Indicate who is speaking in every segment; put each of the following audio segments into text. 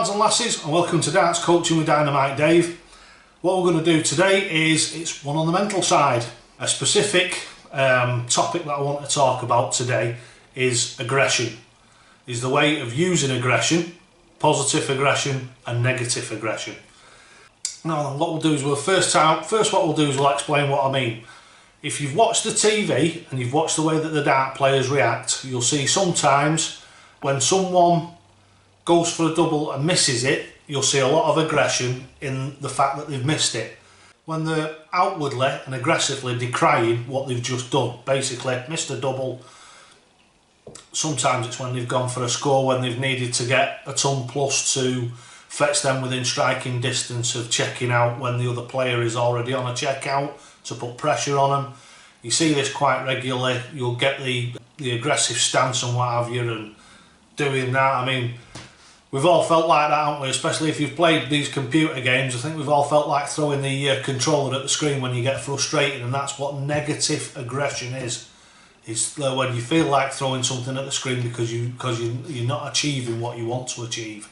Speaker 1: lads and lasses, and welcome to Darts Coaching with Dynamite Dave. What we're going to do today is, it's one on the mental side. A specific topic that I want to talk about today is aggression. Is the way of using aggression, positive aggression and negative aggression. Now what we'll do is we'll we'll explain what I mean. If you've watched the TV and you've watched the way that the dart players react, you'll see sometimes when someone goes for a double and misses it, you'll see a lot of aggression in the fact that they've missed it. When they're outwardly and aggressively decrying what they've just done, basically missed a double. Sometimes it's when they've gone for a score, when they've needed to get a ton plus to fetch them within striking distance of checking out when the other player is already on a check out, to put pressure on them. You see this quite regularly. You'll get the aggressive stance and what have you, and doing that. I mean, we've all felt like that, haven't we? Especially if you've played these computer games. I think we've all felt like throwing the controller at the screen when you get frustrated, and that's what negative aggression is. It's when you feel like throwing something at the screen because you're not achieving what you want to achieve.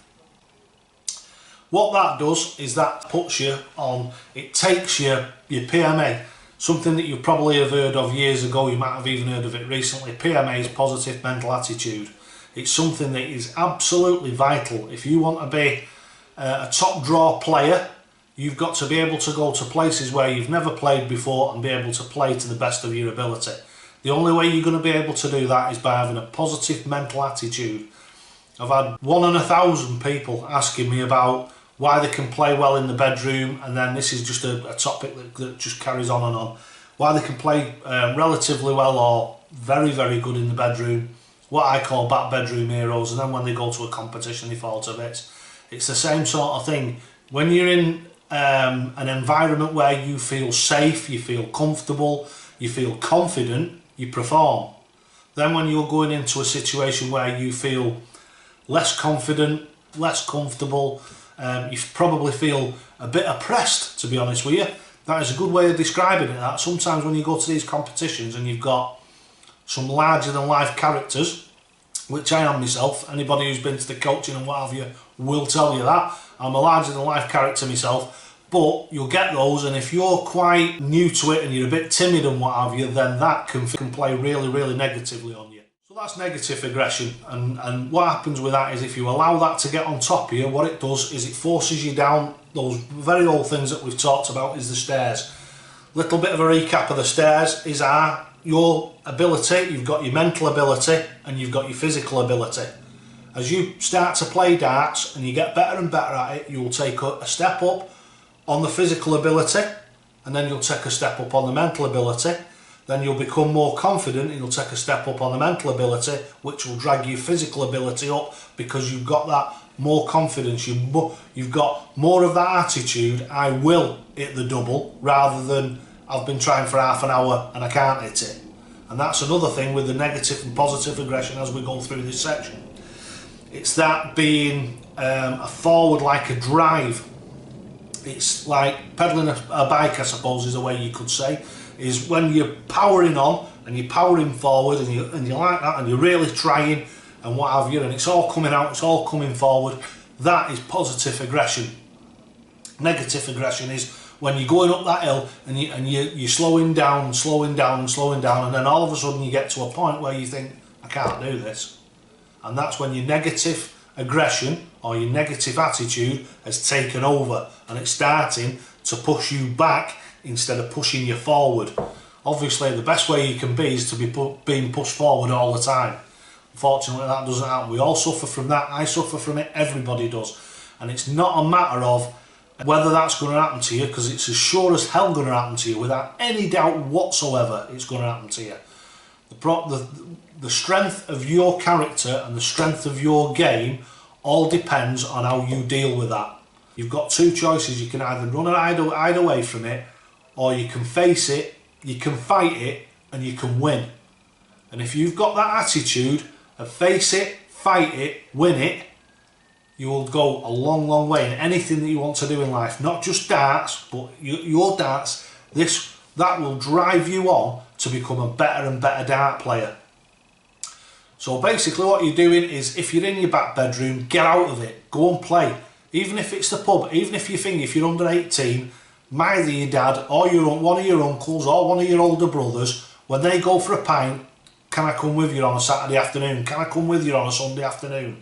Speaker 1: What that does is that puts you on, it takes your PMA, something that you probably have heard of years ago, you might have even heard of it recently. PMA is positive mental attitude. It's something that is absolutely vital. If you want to be a top draw player, you've got to be able to go to places where you've never played before and be able to play to the best of your ability. The only way you're going to be able to do that is by having a positive mental attitude. I've had 1 in 1,000 people asking me about why they can play well in the bedroom, and then this is just a topic that just carries on and on. Why they can play relatively well or very, very good in the bedroom, what I call back bedroom heroes, and then when they go to a competition they fall to bits. It's the same sort of thing. When you're in an environment where you feel safe, you feel comfortable, you feel confident, you perform. Then when you're going into a situation where you feel less confident, less comfortable, you probably feel a bit oppressed, to be honest with you. That is a good way of describing it. That sometimes when you go to these competitions and you've got some larger than life characters, which I am myself, anybody who's been to the coaching and what have you will tell you that. I'm a larger than life character myself, but you'll get those, and if you're quite new to it and you're a bit timid and what have you, then that can play really, really negatively on you. So that's negative aggression, and what happens with that is if you allow that to get on top of you, what it does is it forces you down those very old things that we've talked about, is the stairs. Little bit of a recap of the stairs is your ability. You've got your mental ability and you've got your physical ability. As you start to play darts and you get better and better at it, you'll take a step up on the physical ability, and then you'll take a step up on the mental ability. Then you'll become more confident and you'll take a step up on the mental ability, which will drag your physical ability up because you've got that more confidence. You've got more of that attitude, I will hit the double, rather than I've been trying for half an hour and I can't hit it. And that's another thing with the negative and positive aggression as we go through this section. It's that being a forward, like a drive. It's like pedaling a bike, I suppose is the way you could say, is when you're powering on and you're powering forward and you like that and you're really trying and what have you, and it's all coming out, it's all coming forward. That is positive aggression. Negative aggression is when you're going up that hill and you're slowing down and slowing down and slowing down, and then all of a sudden you get to a point where you think, I can't do this. And that's when your negative aggression or your negative attitude has taken over and it's starting to push you back instead of pushing you forward. Obviously the best way you can be is to be being pushed forward all the time. Unfortunately that doesn't happen. We all suffer from that. I suffer from it, everybody does. And it's not a matter of whether that's going to happen to you, because it's as sure as hell going to happen to you, without any doubt whatsoever it's going to happen to you. The strength of your character and the strength of your game all depends on how you deal with that. You've got two choices. You can either run and hide away from it, or you can face it, you can fight it, and you can win. And if you've got that attitude of face it, fight it, win it, you will go a long, long way in anything that you want to do in life. Not just darts, but your darts, that will drive you on to become a better and better dart player. So basically what you're doing is, if you're in your back bedroom, get out of it, go and play. Even if it's the pub, even if you think if you're under 18, either your dad or one of your uncles or one of your older brothers, when they go for a pint, can I come with you on a Saturday afternoon? Can I come with you on a Sunday afternoon?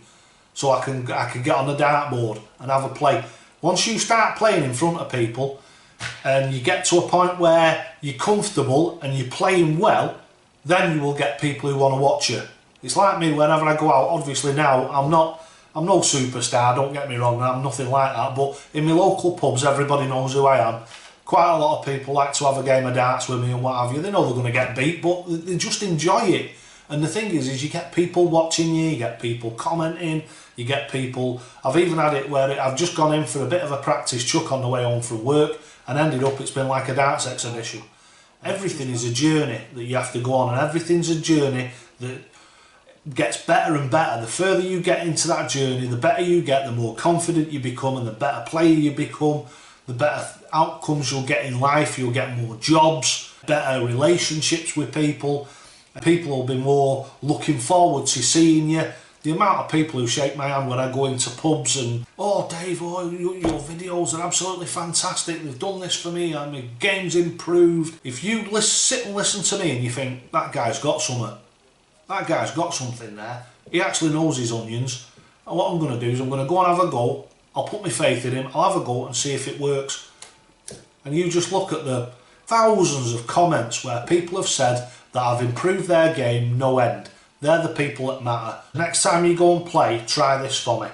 Speaker 1: So I can get on the dartboard and have a play. Once you start playing in front of people and you get to a point where you're comfortable and you're playing well, then you will get people who want to watch you. It's like me whenever I go out. Obviously now I'm no superstar, don't get me wrong, I'm nothing like that, but in my local pubs everybody knows who I am. Quite a lot of people like to have a game of darts with me and what have you. They know they're going to get beat, but they just enjoy it. And the thing is you get people watching you get people commenting, you get people... I've even had it where I've just gone in for a bit of a practice chuck on the way home from work and ended up it's been like a darts exhibition. Everything is a journey that you have to go on, and everything's a journey that gets better and better. The further you get into that journey, the better you get, the more confident you become, and the better player you become, the better outcomes you'll get in life. You'll get more jobs, better relationships with people. People will be more looking forward to seeing you. The amount of people who shake my hand when I go into pubs and, oh Dave, oh, your videos are absolutely fantastic, they've done this for me, and my game's improved. If you sit and listen to me and you think, that guy's got something, that guy's got something there, he actually knows his onions, and what I'm going to do is I'm going to go and have a go, I'll put my faith in him, I'll have a go and see if it works. And you just look at the thousands of comments where people have said that I've improved their game no end. They're the people that matter. Next time you go and play, try this for me.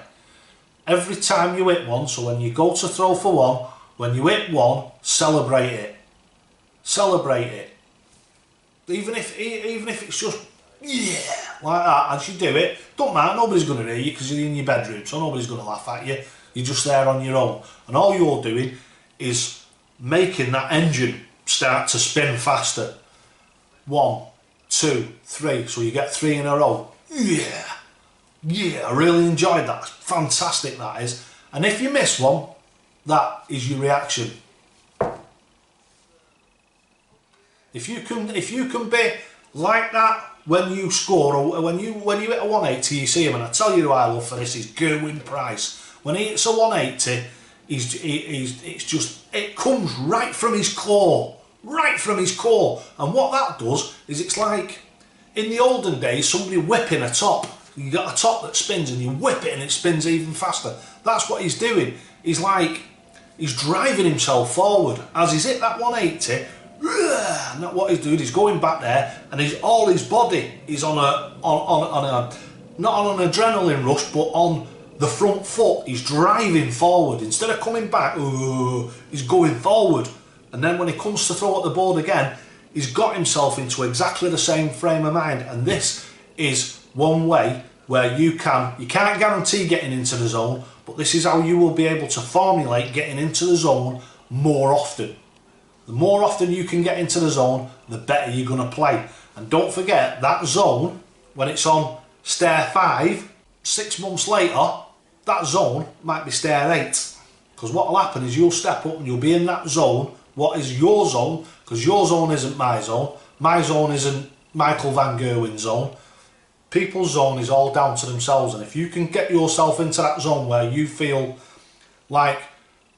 Speaker 1: Every time you hit one, so when you go to throw for one, when you hit one, celebrate it. Celebrate it. Even if it's just, yeah, like that, as you do it, don't matter, nobody's going to hear you because you're in your bedroom, so nobody's going to laugh at you. You're just there on your own. And all you're doing is making that engine start to spin faster. 1, 2, 3, so you get 3 in a row. Yeah, I really enjoyed that. Fantastic that is. And if you miss one, that is your reaction. If you can be like that when you score, or when you hit a 180, you see him, and I tell you who I love for this is Gerwyn Price. When he hits a 180, it comes right from his core. Right from his core. And what that does is, it's like in the olden days somebody whipping a top. You got a top that spins and you whip it and it spins even faster. That's what he's doing. He's driving himself forward as he's hit that 180. And that what he's doing, he's going back there, and all his body is on a not on an adrenaline rush, but on the front foot. He's driving forward instead of coming back. He's going forward. And then when he comes to throw at the board again, he's got himself into exactly the same frame of mind. And this is one way where you can't guarantee getting into the zone, but this is how you will be able to formulate getting into the zone more often. The more often you can get into the zone, the better you're going to play. And don't forget, that zone, when it's on stair 5, 6 months later, that zone might be stair 8. Because what will happen is you'll step up and you'll be in that zone. What is your zone? Because your zone isn't my zone. My zone isn't Michael Van Gerwen's zone. People's zone is all down to themselves. And if you can get yourself into that zone where you feel like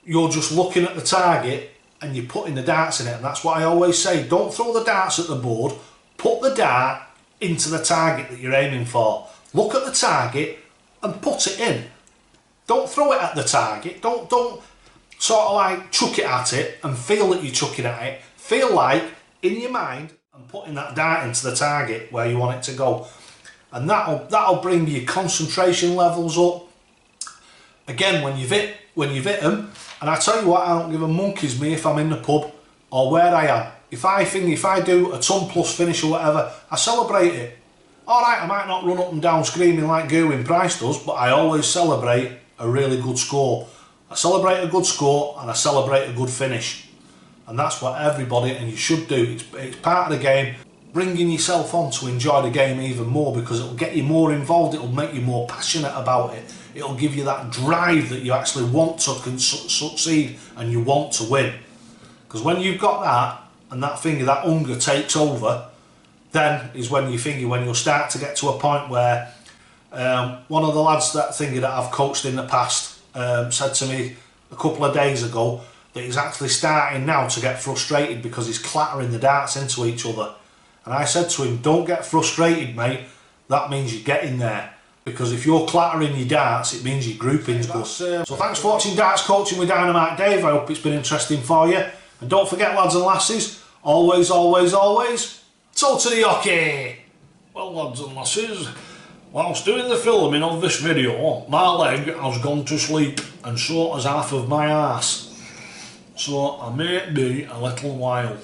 Speaker 1: you're just looking at the target and you're putting the darts in it, and that's what I always say, don't throw the darts at the board, put the dart into the target that you're aiming for. Look at the target and put it in. Don't throw it at the target. Don't sort of like chuck it at it and feel that you're chucking at it. Feel like, in your mind, and putting that dart into the target where you want it to go. And that'll bring your concentration levels up. Again, when you've hit them, and I tell you what, I don't give a monkey's me if I'm in the pub or where I am. If I do a ton plus finish or whatever, I celebrate it. Alright, I might not run up and down screaming like Gerwyn Price does, but I always celebrate a really good score. I celebrate a good score and I celebrate a good finish. And that's what everybody, and you should do, it's part of the game. Bringing yourself on to enjoy the game even more, because it'll get you more involved, it'll make you more passionate about it, it'll give you that drive that you actually want to succeed and you want to win. Because when you've got that, and that hunger takes over, then is when you figure when you'll start to get to a point where one of the lads that I've coached in the past said to me a couple of days ago that he's actually starting now to get frustrated because he's clattering the darts into each other. And I said to him, don't get frustrated, mate, that means you're getting there. Because if you're clattering your darts, it means your grouping's good. So thanks for watching Darts Coaching with Dynamite Dave. I hope it's been interesting for you. And don't forget, lads and lasses, always, always, always, toe to the hockey.
Speaker 2: Well, lads and lasses, whilst doing the filming of this video, my leg has gone to sleep, and so has half of my arse. So I may be a little while.